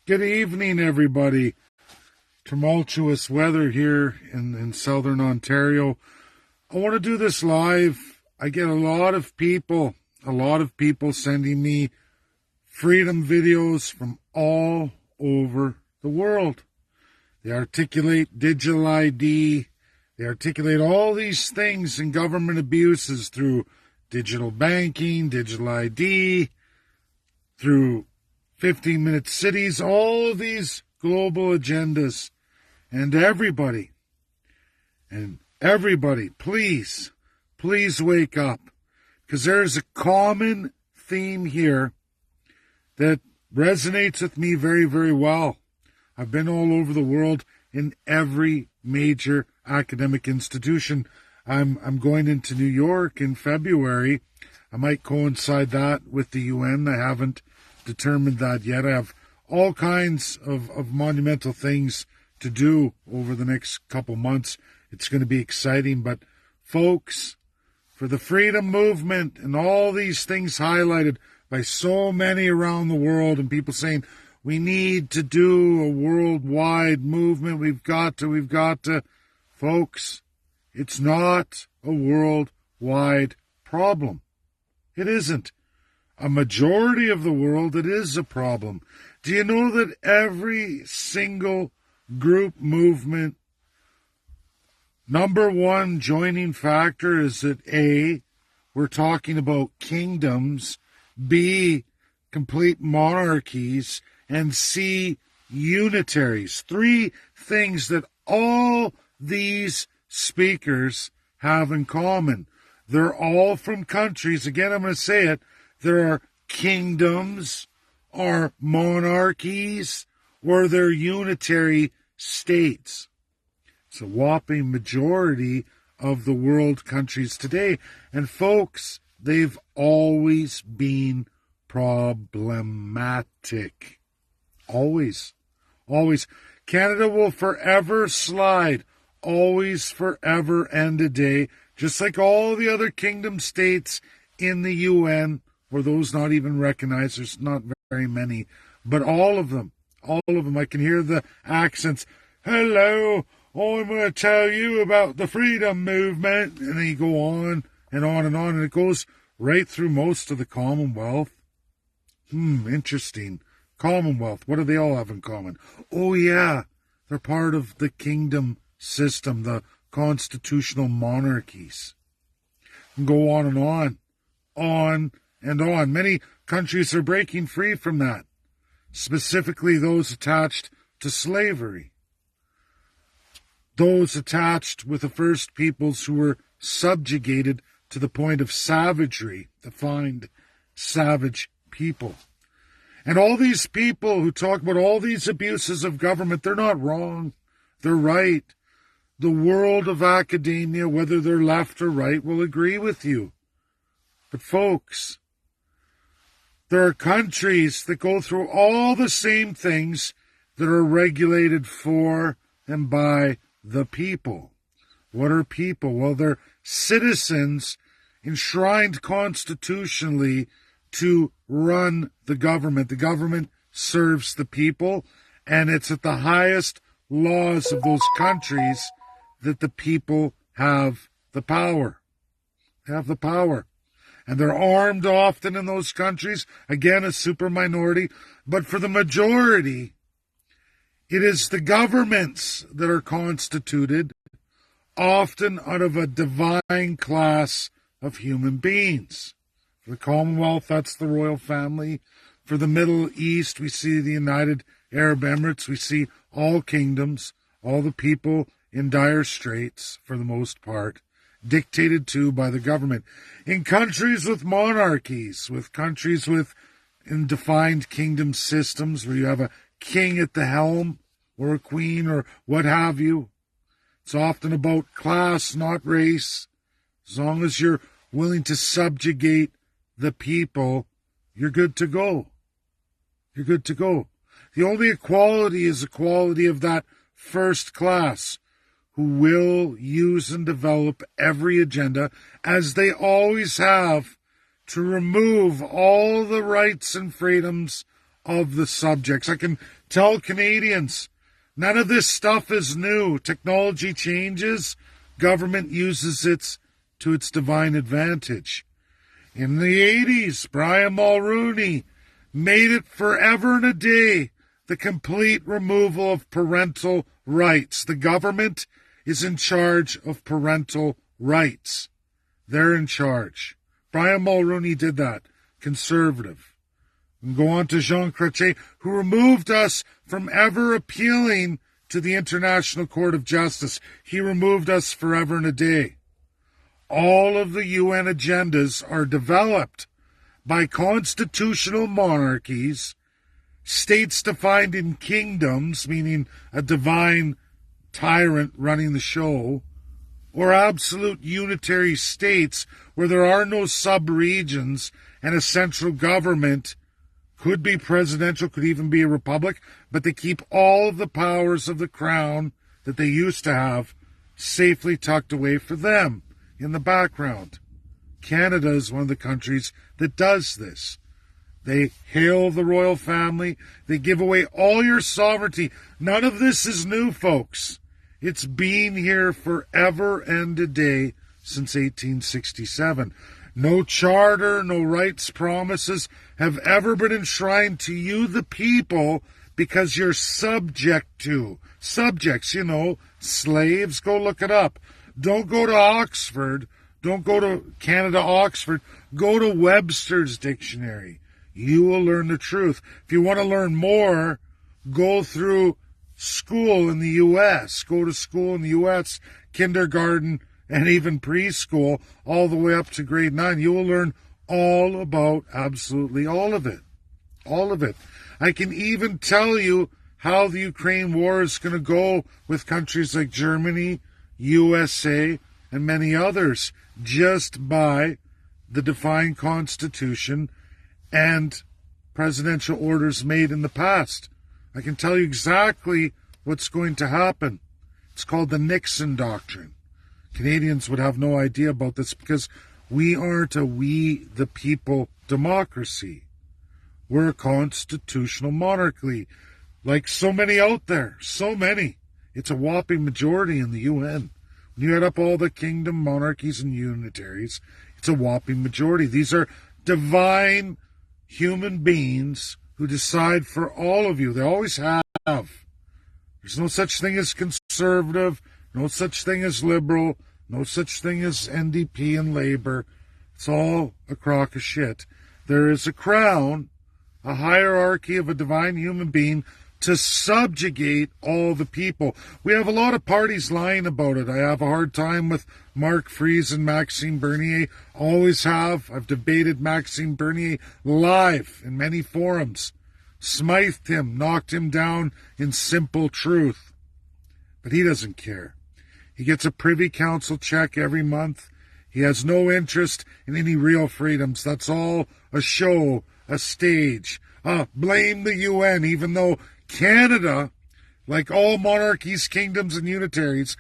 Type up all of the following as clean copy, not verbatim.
Good evening, everybody. Tumultuous weather here in southern Ontario. I want to do this live. I get a lot of people sending me freedom videos from all over the world. They articulate digital ID. They articulate all these things in government abuses through digital banking, digital ID, through 15-minute cities, all of these global agendas. And everybody, please wake up. Because there's a common theme here that resonates with me very, very well. I've been all over the world in every major academic institution. I'm going into New York in February. I might coincide that with the UN. I haven't determined that yet. I have all kinds of monumental things to do over the next couple months. It's going to be exciting. But folks, for the freedom movement and all these things highlighted by so many around the world and people saying, we need to do a worldwide movement. We've got to. Folks, it's not a worldwide problem. It isn't. A majority of the world, it is a problem. Do you know that every single group movement, number one joining factor is that A, we're talking about kingdoms, B, complete monarchies, and C, unitaries. Three things that all these speakers have in common. They're all from countries, again, I'm going to say it, there are kingdoms, or monarchies, or they're unitary states. It's a whopping majority of the world countries today. And folks, they've always been problematic. Always. Canada will forever slide. Always, forever, and a day. Just like all the other kingdom states in the UN, or those not even recognized. There's not very many. But all of them. I can hear the accents. Hello, I'm going to tell you about the freedom movement. And then you go on and on and on. And it goes right through most of the Commonwealth. Interesting. Commonwealth. What do they all have in common? Oh, yeah. They're part of the kingdom system, the constitutional monarchies. And go on and on. On and on. Many countries are breaking free from that. Specifically those attached to slavery. Those attached with the first peoples who were subjugated to the point of savagery, defined savage people. And all these people who talk about all these abuses of government, they're not wrong. They're right. The world of academia, whether they're left or right, will agree with you. But folks, there are countries that go through all the same things that are regulated for and by the people. What are people? Well, they're citizens enshrined constitutionally to run the government. The government serves the people, and it's at the highest laws of those countries that the people have the power. They have the power. And they're armed often in those countries. Again, a super minority. But for the majority, it is the governments that are constituted, often out of a divine class of human beings. For the Commonwealth, that's the royal family. For the Middle East, we see the United Arab Emirates. We see all kingdoms, all the people in dire straits, for the most part, dictated to by the government. In countries with monarchies, with countries with defined kingdom systems where you have a king at the helm or a queen or what have you, it's often about class, not race. As long as you're willing to subjugate the people, you're good to go. You're good to go. The only equality is equality of that first class, who will use and develop every agenda, as they always have, to remove all the rights and freedoms of the subjects. I can tell Canadians, none of this stuff is new. Technology changes, government uses it to its divine advantage. In the 80s, Brian Mulroney made it forever and a day the complete removal of parental rights. The government is in charge of parental rights. They're in charge. Brian Mulroney did that. Conservative. And go on to Jean Chrétien, who removed us from ever appealing to the International Court of Justice. He removed us forever and a day. All of the UN agendas are developed by constitutional monarchies, states defined in kingdoms, meaning a divine tyrant running the show, or absolute unitary states where there are no sub-regions and a central government, could be presidential, could even be a republic, but they keep all of the powers of the crown that they used to have safely tucked away for them in the background. Canada is one of the countries that does this. They hail the royal family. They give away all your sovereignty. None of this is new, folks. It's been here forever and a day since 1867. No charter, no rights promises have ever been enshrined to you, the people, because you're subject to. Subjects, slaves. Go look it up. Don't go to Oxford. Don't go to Canada, Oxford. Go to Webster's Dictionary. You will learn the truth. If you want to learn more, go through school in the U.S. Go to school in the U.S., kindergarten, and even preschool, all the way up to grade 9. You will learn all about absolutely all of it. All of it. I can even tell you how the Ukraine war is going to go with countries like Germany, USA, and many others, just by the defined constitution and presidential orders made in the past. I can tell you exactly what's going to happen. It's called the Nixon Doctrine. Canadians would have no idea about this because we aren't a we the people democracy. We're a constitutional monarchy, like so many out there, so many. It's a whopping majority in the UN. When you add up all the kingdom monarchies and unitaries, it's a whopping majority. These are divine human beings who decide for all of you. They always have. There's no such thing as conservative, no such thing as liberal, no such thing as NDP and Labour. It's all a crock of shit. There is a crown, a hierarchy of a divine human being to subjugate all the people. We have a lot of parties lying about it. I have a hard time with Mark Fries and Maxime Bernier. Always have. I've debated Maxime Bernier live in many forums. Smithed him, knocked him down in simple truth. But he doesn't care. He gets a Privy Council check every month. He has no interest in any real freedoms. That's all a show, a stage. Blame the UN, even though Canada, like all monarchies, kingdoms, and unitaries,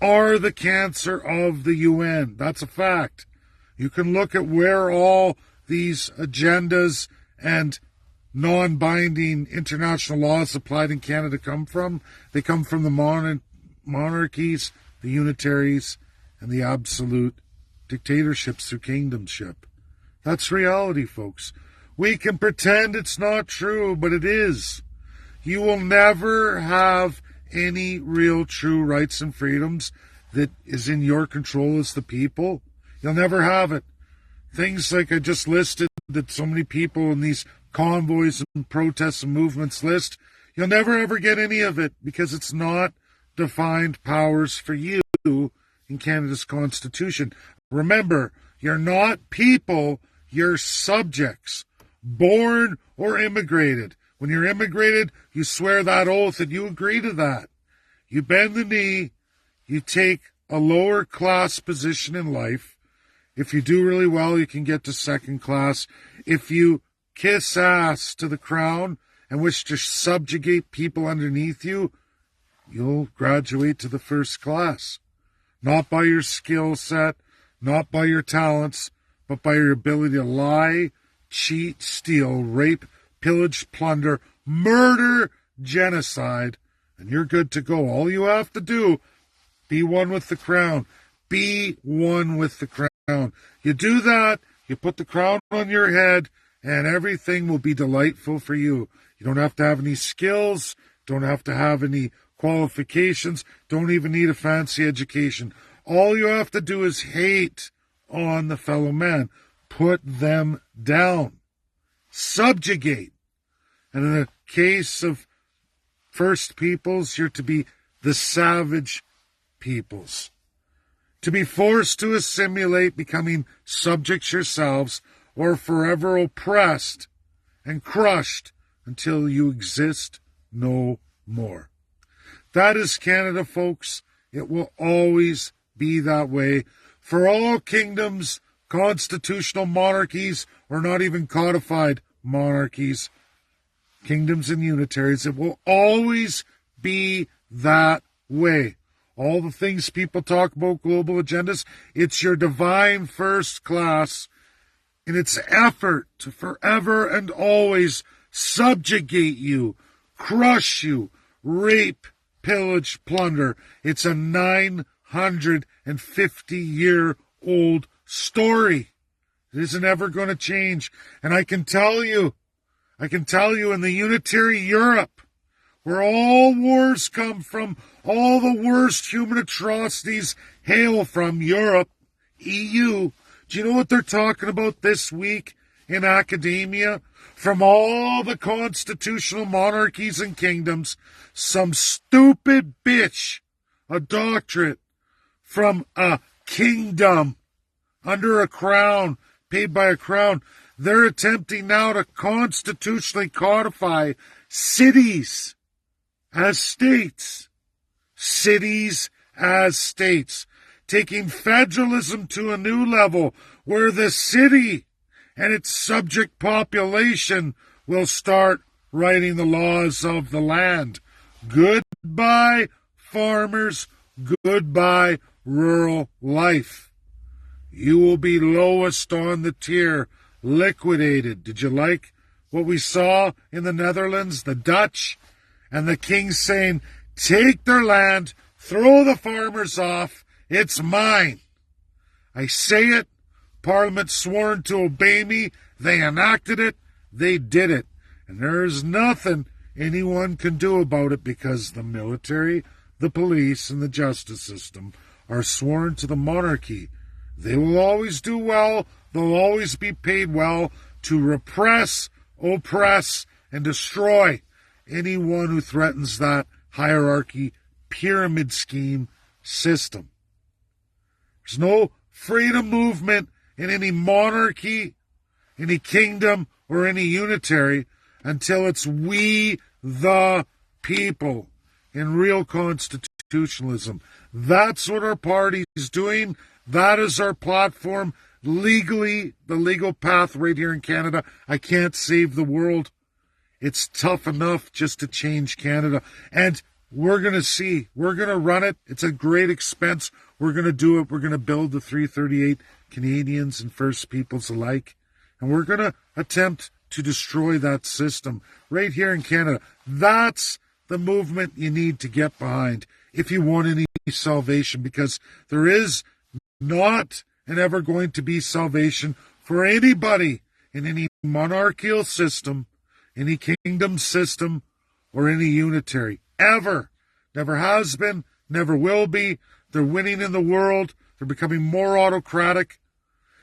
are the cancer of the UN. That's a fact. You can look at where all these agendas and non-binding international laws applied in Canada come from. They come from the monarchies, the unitaries, and the absolute dictatorships through kingdomship. That's reality, folks. We can pretend it's not true, but it is. You will never have any real true rights and freedoms that is in your control as the people. You'll never have it. Things like I just listed that so many people in these convoys and protests and movements list, you'll never ever get any of it because it's not defined powers for you in Canada's Constitution. Remember, you're not people, you're subjects, born or immigrated. When you're immigrated, you swear that oath and you agree to that. You bend the knee, you take a lower class position in life. If you do really well, you can get to second class. If you kiss ass to the crown and wish to subjugate people underneath you, you'll graduate to the first class. Not by your skill set, not by your talents, but by your ability to lie, cheat, steal, rape, pillage, plunder, murder, genocide, and you're good to go. All you have to do, be one with the crown. Be one with the crown. You do that, you put the crown on your head, and everything will be delightful for you. You don't have to have any skills, don't have to have any qualifications, don't even need a fancy education. All you have to do is hate on the fellow man. Put them down. Subjugate. And in the case of First Peoples, you're to be the savage peoples. To be forced to assimilate, becoming subjects yourselves, or forever oppressed and crushed until you exist no more. That is Canada, folks. It will always be that way. For all kingdoms, constitutional monarchies, or not even codified monarchies, kingdoms and unitaries, it will always be that way. All the things people talk about, global agendas, it's your divine first class in its effort to forever and always subjugate you, crush you, rape, pillage, plunder. It's a 950-year-old story. It isn't ever going to change. And I can tell you in the unitary Europe, where all wars come from, all the worst human atrocities hail from Europe, EU. Do you know what they're talking about this week in academia? From all the constitutional monarchies and kingdoms, some stupid bitch, a doctorate from a kingdom under a crown, paid by a crown. They're attempting now to constitutionally codify cities as states. Cities as states. Taking federalism to a new level where the city and its subject population will start writing the laws of the land. Goodbye, farmers. Goodbye, rural life. You will be lowest on the tier, liquidated. Did you like what we saw in the Netherlands? The Dutch and the king saying, take their land, throw the farmers off, it's mine. I say it, Parliament sworn to obey me, they enacted it, they did it. And there's nothing anyone can do about it because the military, the police, and the justice system are sworn to the monarchy. They will always do well, they'll always be paid well to repress, oppress, and destroy anyone who threatens that hierarchy, pyramid scheme system. There's no freedom movement in any monarchy, any kingdom, or any unitary until it's we the people in real constitutionalism. That's what our party is doing. That is our platform. Legally, the legal path right here in Canada. I can't save the world. It's tough enough just to change Canada. And we're going to see. We're going to run it. It's a great expense. We're going to do it. We're going to build the 338 Canadians and First Peoples alike. And we're going to attempt to destroy that system right here in Canada. That's the movement you need to get behind if you want any salvation, because there is not and ever going to be salvation for anybody in any monarchical system, any kingdom system, or any unitary. Ever. Never has been, never will be. They're winning in the world. They're becoming more autocratic.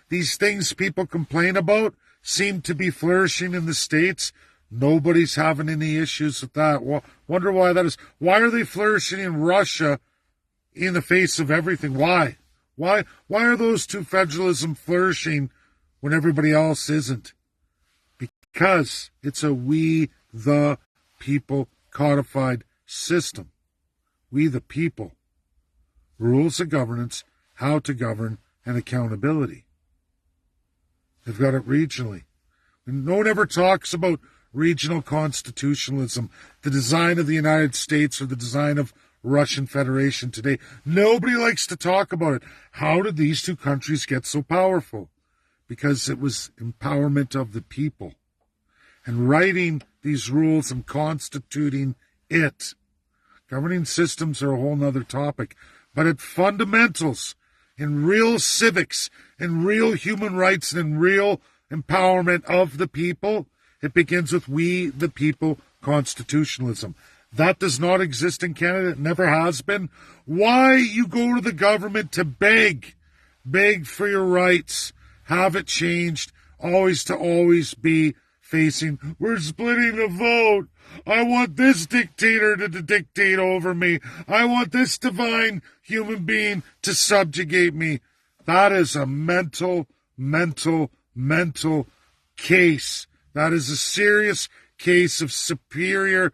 These things people complain about seem to be flourishing in the States. Nobody's having any issues with that. Wonder why that is. Why are they flourishing in Russia in the face of everything? Why? Why are those two federalism flourishing when everybody else isn't? Because it's a we the people codified system. We the people. Rules of governance, how to govern, and accountability. They've got it regionally. No one ever talks about regional constitutionalism, the design of the United States or the design of Russian Federation today. Nobody likes to talk about it. How did these two countries get so powerful? Because it was empowerment of the people. and writing these rules and constituting it. Governing systems are a whole nother topic. But at fundamentals, in real civics, in real human rights, and in real empowerment of the people, it begins with we the people constitutionalism. That does not exist in Canada. It never has been. Why you go to the government to beg for your rights, have it changed, always to always be facing, we're splitting the vote. I want this dictator to dictate over me. I want this divine human being to subjugate me. That is a mental case. That is a serious case of superior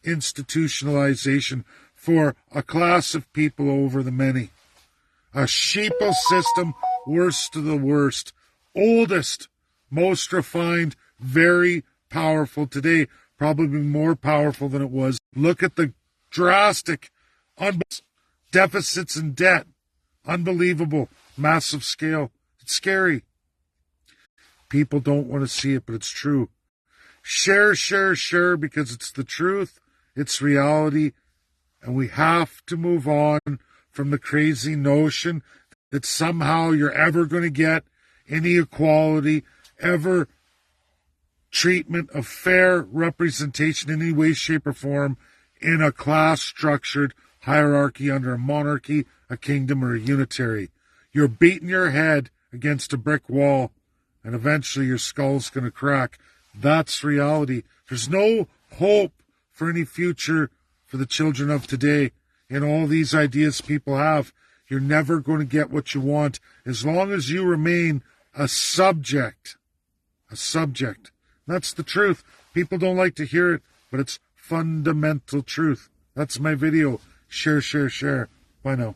institutionalization for a class of people over the many. A sheeple system, worst of the worst. Oldest, most refined, very powerful today. Probably more powerful than it was. Look at the drastic deficits and debt. Unbelievable, massive scale. It's scary. People don't want to see it, but it's true. Share, because it's the truth. It's reality. And we have to move on from the crazy notion that somehow you're ever going to get any equality, ever treatment of fair representation in any way, shape, or form in a class-structured hierarchy under a monarchy, a kingdom, or a unitary. You're beating your head against a brick wall, and eventually your skull's going to crack. That's reality. There's no hope for any future for the children of today. In all these ideas people have, you're never going to get what you want as long as you remain a subject. A subject. That's the truth. People don't like to hear it, but it's fundamental truth. That's my video. Share. Bye now.